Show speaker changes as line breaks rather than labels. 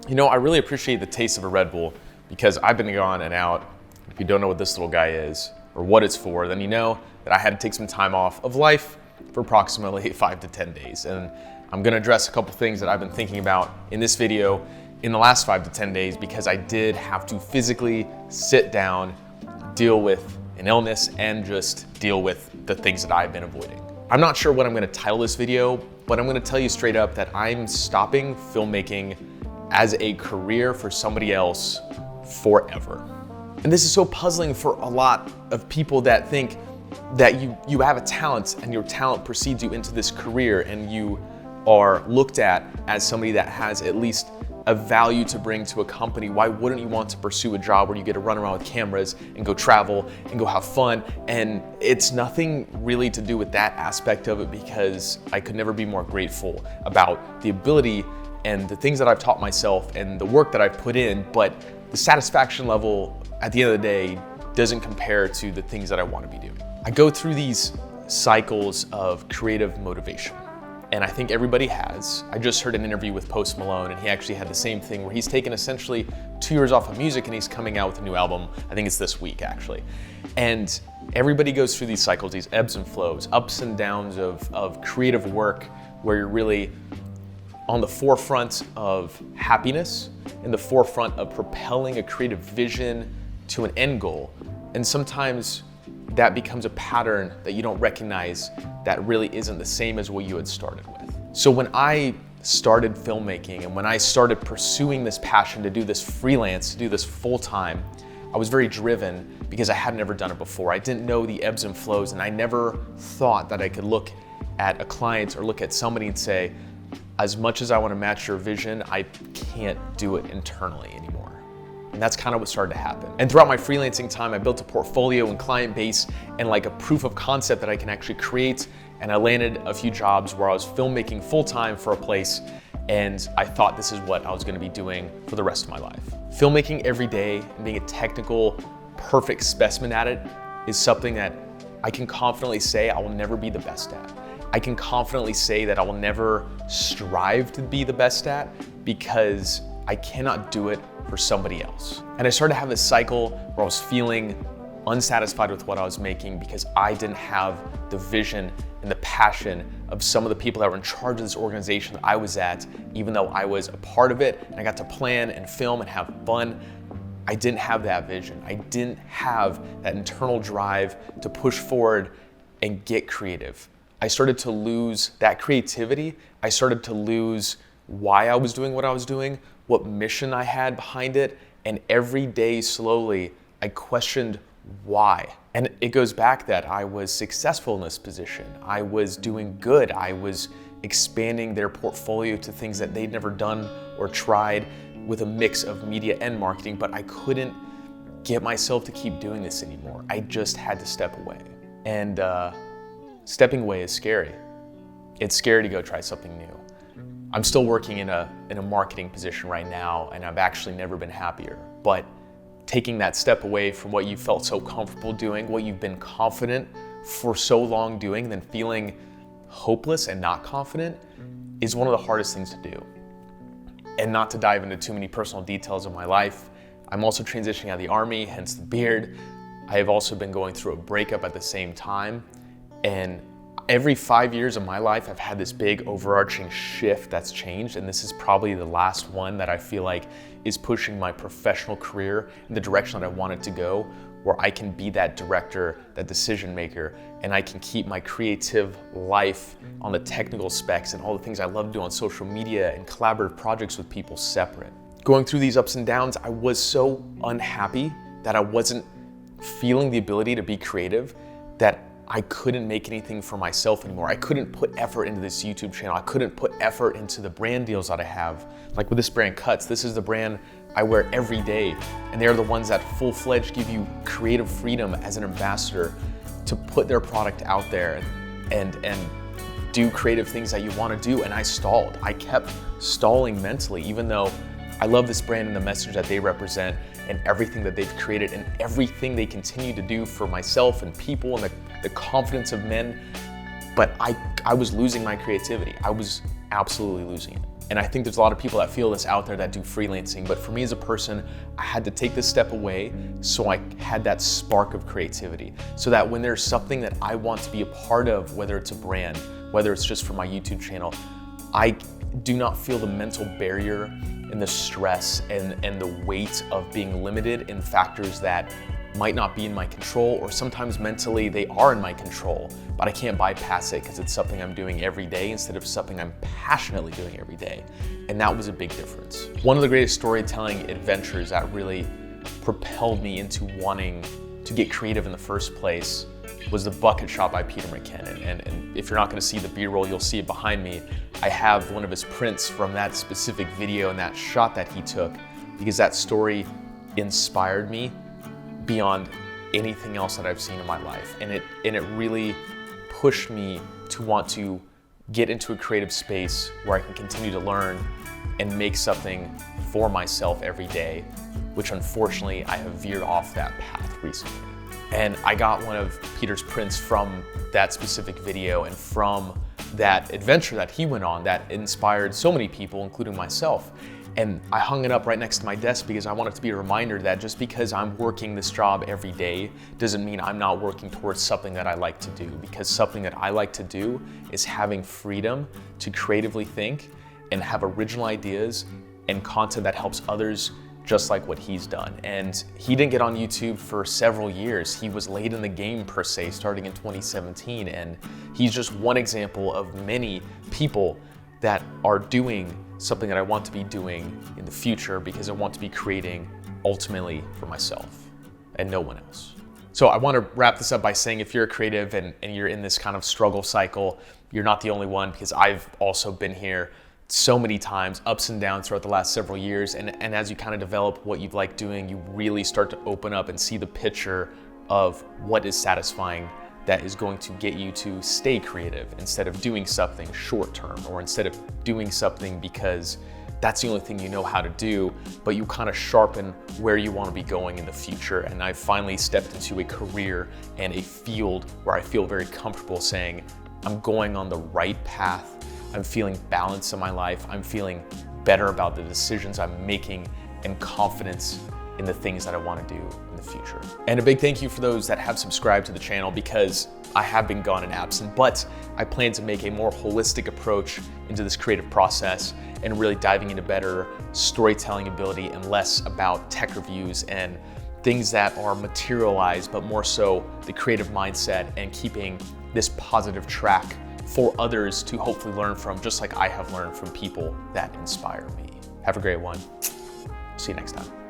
You know, I really appreciate the taste of a Red Bull because I've been gone and out. If you don't know what this little guy is or what it's for, then you know that I had to take some time off of life for approximately 5 to 10 days. And I'm gonna address a couple things that I've been thinking about in this video in the last 5 to 10 days because I did have to physically sit down, deal with an illness, and just deal with the things that I've been avoiding. I'm not sure what I'm gonna title this video, but I'm gonna tell you straight up that I'm stopping filmmaking as a career for somebody else forever. And this is so puzzling for a lot of people that think that you have a talent and your talent precedes you into this career and you are looked at as somebody that has at least a value to bring to a company. Why wouldn't you want to pursue a job where you get to run around with cameras and go travel and go have fun? And it's nothing really to do with that aspect of it because I could never be more grateful about the ability and the things that I've taught myself and the work that I've put in, but the satisfaction level at the end of the day doesn't compare to the things that I want to be doing. I go through these cycles of creative motivation, and I think everybody has. I just heard an interview with Malone, and he actually had the same thing where he's taken essentially 2 years off of music and he's coming out with a new album. I think it's this week actually. And everybody goes through these cycles, these ebbs and flows, ups and downs of creative work where you're really on the forefront of happiness, in the forefront of propelling a creative vision to an end goal. And sometimes that becomes a pattern that you don't recognize that really isn't the same as what you had started with. So when I started filmmaking and when I started pursuing this passion to do this freelance, to do this full time, I was very driven because I had never done it before. I didn't know the ebbs and flows, and I never thought that I could look at a client or look at somebody and say, as much as I want to match your vision, I can't do it internally anymore. And that's kind of what started to happen. And throughout my freelancing time, I built a portfolio and client base and like a proof of concept that I can actually create. And I landed a few jobs where I was filmmaking full-time for a place, and I thought this is what I was going to be doing for the rest of my life. Filmmaking every day and being a technical, perfect specimen at it is something that I can confidently say I will never be the best at. I can confidently say that I will never strive to be the best at because I cannot do it for somebody else. And I started to have this cycle where I was feeling unsatisfied with what I was making because I didn't have the vision and the passion of some of the people that were in charge of this organization that I was at, even though I was a part of it and I got to plan and film and have fun. I didn't have that vision. I didn't have that internal drive to push forward and get creative. I started to lose that creativity. I started to lose why I was doing what I was doing, what mission I had behind it, and every day slowly I questioned why. And it goes back that I was successful in this position. I was doing good. I was expanding their portfolio to things that they'd never done or tried with a mix of media and marketing, but I couldn't get myself to keep doing this anymore. I just had to step away. And stepping away is scary. It's scary to go try something new. I'm still working in a marketing position right now, and I've actually never been happier. But taking that step away from what you felt so comfortable doing, what you've been confident for so long doing, then feeling hopeless and not confident is one of the hardest things to do. And not to dive into too many personal details of my life, I'm also transitioning out of the Army, hence the beard. I have also been going through a breakup at the same time. And every 5 years of my life, I've had this big overarching shift that's changed. And this is probably the last one that I feel like is pushing my professional career in the direction that I want it to go, where I can be that director, that decision maker, and I can keep my creative life on the technical specs and all the things I love to do on social media and collaborative projects with people separate. Going through these ups and downs, I was so unhappy that I wasn't feeling the ability to be creative, that I couldn't make anything for myself anymore. I couldn't put effort into this YouTube channel. I couldn't put effort into the brand deals that I have. Like with this brand Cuts, this is the brand I wear every day. And they're the ones that full-fledged give you creative freedom as an ambassador to put their product out there and do creative things that you want to do. And I stalled. I kept stalling mentally, even though I love this brand and the message that they represent and everything that they've created and everything they continue to do for myself and people and the confidence of men. But I was losing my creativity. I was absolutely losing it. And I think there's a lot of people that feel this out there that do freelancing, but for me as a person, I had to take this step away so I had that spark of creativity. So that when there's something that I want to be a part of, whether it's a brand, whether it's just for my YouTube channel, I do not feel the mental barrier and the stress and the weight of being limited in factors that might not be in my control, or sometimes mentally they are in my control, but I can't bypass it because it's something I'm doing every day instead of something I'm passionately doing every day. And that was a big difference. One of the greatest storytelling adventures that really propelled me into wanting to get creative in the first place was The Bucket Shop by Peter McKinnon. And if you're not gonna see the B-roll, you'll see it behind me. I have one of his prints from that specific video and that shot that he took, because that story inspired me beyond anything else that I've seen in my life. And it really pushed me to want to get into a creative space where I can continue to learn and make something for myself every day, which unfortunately I have veered off that path recently. And I got one of Peter's prints from that specific video and from that adventure that he went on that inspired so many people, including myself. And I hung it up right next to my desk because I want it to be a reminder that just because I'm working this job every day doesn't mean I'm not working towards something that I like to do, because something that I like to do is having freedom to creatively think and have original ideas and content that helps others, just like what he's done. And he didn't get on YouTube for several years. He was late in the game per se, starting in 2017. And he's just one example of many people that are doing something that I want to be doing in the future, because I want to be creating ultimately for myself and no one else. So I want to wrap this up by saying, if you're a creative and you're in this kind of struggle cycle, you're not the only one, because I've also been here so many times, ups and downs throughout the last several years. And as you kind of develop what you like doing, you really start to open up and see the picture of what is satisfying, that is going to get you to stay creative instead of doing something short term, or instead of doing something because that's the only thing you know how to do, but you kind of sharpen where you want to be going in the future. And I've finally stepped into a career and a field where I feel very comfortable saying, I'm going on the right path. I'm feeling balance in my life. I'm feeling better about the decisions I'm making, and confidence in the things that I want to do in the future. And a big thank you for those that have subscribed to the channel, because I have been gone and absent, but I plan to make a more holistic approach into this creative process and really diving into better storytelling ability and less about tech reviews and things that are materialized, but more so the creative mindset and keeping this positive track for others to hopefully learn from, just like I have learned from people that inspire me. Have a great one. See you next time.